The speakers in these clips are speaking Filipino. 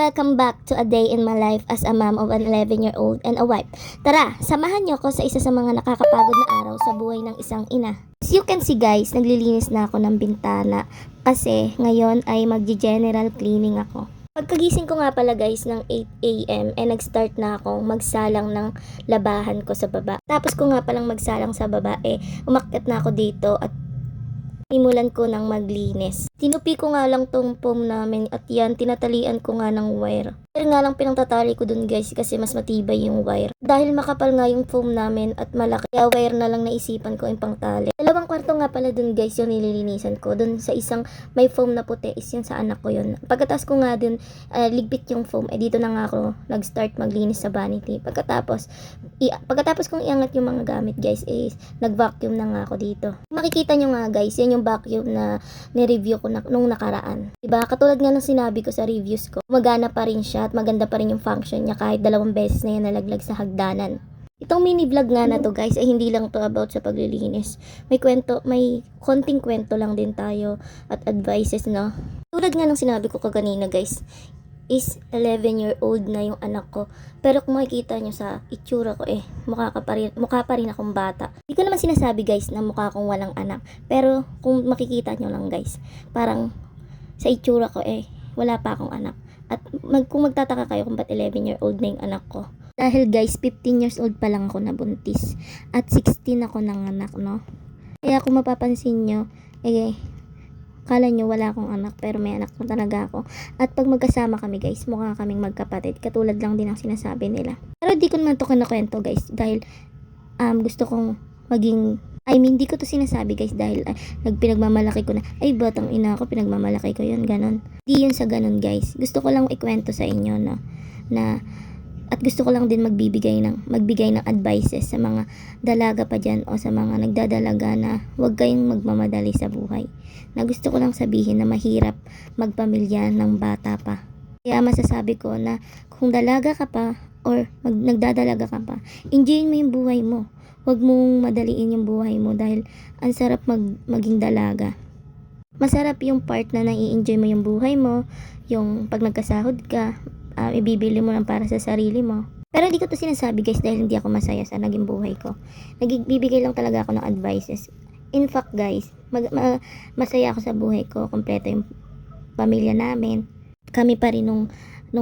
welcome back to a day in my life as a mom of an 11-year-old and a wife. Tara, samahan niyo ako sa isa sa mga nakakapagod na araw sa buhay ng isang ina. As you can see guys, naglilinis na ako ng bintana kasi ngayon ay magge-general cleaning ako. Pagkagising ko nga pala guys ng 8 a.m. nag-start na akong magsalang ng labahan ko sa baba. Tapos ko nga palang magsalang sa baba umakyat na ako dito at simulan ko ng maglinis. Tinupi ko nga lang tong foam namin at yan, tinatalian ko nga ng wire. Pero nga lang pinangtatali ko dun guys kasi mas matibay yung wire. Dahil makapal nga yung foam namin at malaki, kaya wire na lang naisipan ko yung pangtali. Dalawang kwarto nga pala dun guys yung nililinisan ko. Dun sa isang may foam na puti is yun sa anak ko yun. Pagkatapos ko nga dun ligpit yung foam, dito na nga ako nag-start maglinis sa vanity. Pagkatapos kong iangat yung mga gamit guys is nag-vacuum na nga ako dito. Makikita nyo nga guys, yan yung vacuum na ni-review ko nung nakaraan. Diba? Katulad nga ng sinabi ko sa reviews ko, magana pa rin siya at maganda pa rin yung function niya kahit 2 beses na yan nalaglag sa hagdanan. Itong mini vlog nga na to guys ay hindi lang to about sa paglilinis. May konting kwento lang din tayo at advices, no? Tulad nga ng sinabi ko kaganina guys, is 11-year-old na yung anak ko. Pero kung makikita nyo sa itsura ko mukha pa rin akong bata. Hindi ko naman sinasabi guys na mukha akong walang anak. Pero kung makikita nyo lang guys, parang sa itsura ko wala pa akong anak. At kung magtataka kayo kung ba't 11-year-old na yung anak ko. Dahil guys, 15 years old pa lang ako nabuntis. At 16 ako nanganak, no? Kaya kung mapapansin nyo, kala nyo wala akong anak pero may anak na talaga ako. At pag magkasama kami guys, mukha kaming magkapatid. Katulad lang din ang sinasabi nila. Pero di ko naman to kinakwento guys dahil gusto kong maging, di ko to sinasabi guys dahil pinagmamalaki ko na, batang ina ako, pinagmamalaki ko yun, ganon. Di yun sa ganon guys. Gusto ko lang ikwento sa inyo at gusto ko lang din magbigay ng advices sa mga dalaga pa dyan o sa mga nagdadalaga na huwag kayong magmamadali sa buhay. Na gusto ko lang sabihin na mahirap magpamilya ng bata pa. Kaya masasabi ko na kung dalaga ka pa or nagdadalaga ka pa, enjoyin mo yung buhay mo. Huwag mong madaliin yung buhay mo dahil ang sarap maging dalaga. Masarap yung part na nai-enjoy mo yung buhay mo, yung pag nagkasahod ka, ibibili mo lang para sa sarili mo. Pero hindi ko to sinasabi guys dahil hindi ako masaya sa naging buhay ko. Nagbibigay lang talaga ako ng advices. In fact guys, masaya ako sa buhay ko. Kompleto yung pamilya namin. Kami pa rin nung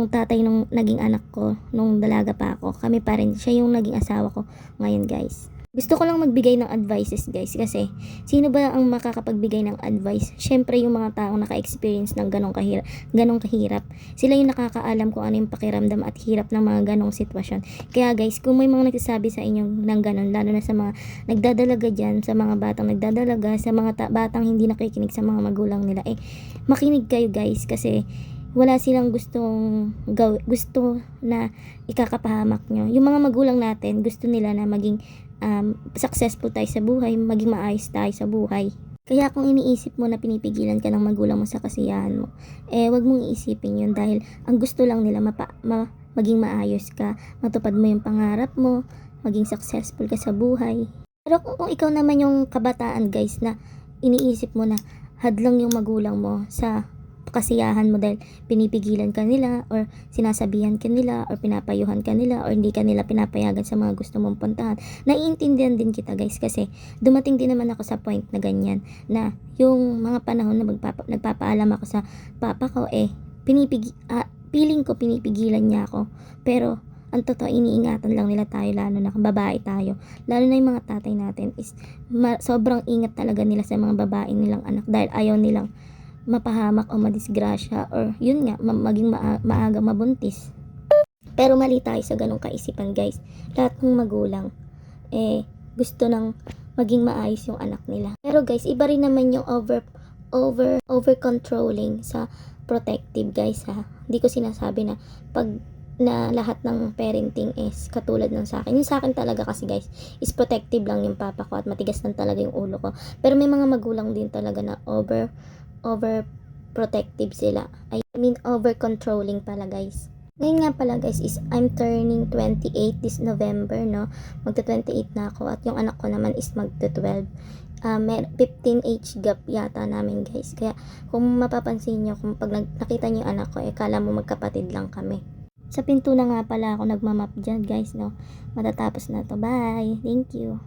tatay nung naging anak ko, nung dalaga pa ako. Kami pa rin. Siya yung naging asawa ko ngayon guys. Gusto ko lang magbigay ng advices guys kasi sino ba ang makakapagbigay ng advice? Syempre yung mga taong naka-experience ng ganong kahirap. Sila yung nakakaalam kung ano yung pakiramdam at hirap ng mga ganong sitwasyon. Kaya guys, kung may mga nagsasabi sa inyo ng ganon, lalo na sa mga nagdadalaga dyan, sa mga batang nagdadalaga, sa mga batang hindi nakikinig sa mga magulang nila, makinig kayo guys kasi wala silang gusto na ikakapahamak nyo. Yung mga magulang natin, gusto nila na maging successful tayo sa buhay, maging maayos tayo sa buhay. Kaya kung iniisip mo na pinipigilan ka ng magulang mo sa kasiyahan mo, wag mong iisipin yun dahil ang gusto lang nila maging maayos ka, matupad mo yung pangarap mo, maging successful ka sa buhay. Pero kung ikaw naman yung kabataan guys na iniisip mo na hadlang yung magulang mo sa kasiyahan mo dahil pinipigilan ka nila or sinasabihan ka nila or pinapayuhan ka nila or hindi ka nila pinapayagan sa mga gusto mong puntahan. Naiintindihan din kita guys kasi dumating din naman ako sa point na ganyan na yung mga panahon na nagpapaalam ako sa papa ko feeling ko pinipigilan niya ako pero ang totoo iniingatan lang nila tayo lalo na kung babae tayo. Lalo na yung mga tatay natin is sobrang ingat talaga nila sa mga babae nilang anak dahil ayaw nilang mapahamak o madisgrasya or yun nga maging maaga mabuntis. Pero mali tayo sa ganong kaisipan guys. Lahat ng magulang gusto nang maging maayos yung anak nila. Pero guys, iba rin naman yung over controlling sa protective guys ha. Hindi ko sinasabi na na lahat ng parenting is katulad ng sa akin. Yung sa akin talaga kasi guys is protective lang yung papa ko at matigas lang talaga yung ulo ko. Pero may mga magulang din talaga na overprotective sila. Over controlling pala guys. Ngayon nga pala guys is I'm turning 28 this November, no? Magta 28 na ako at yung anak ko naman is magta 12. May 15 age gap yata namin guys. Kaya kung mapapansin nyo, kung pag nakita nyo yung anak ko, kala mo magkapatid lang kami. Sa pinto na nga pala ako nagmamap dyan guys, no. Matatapos na to. Bye! Thank you!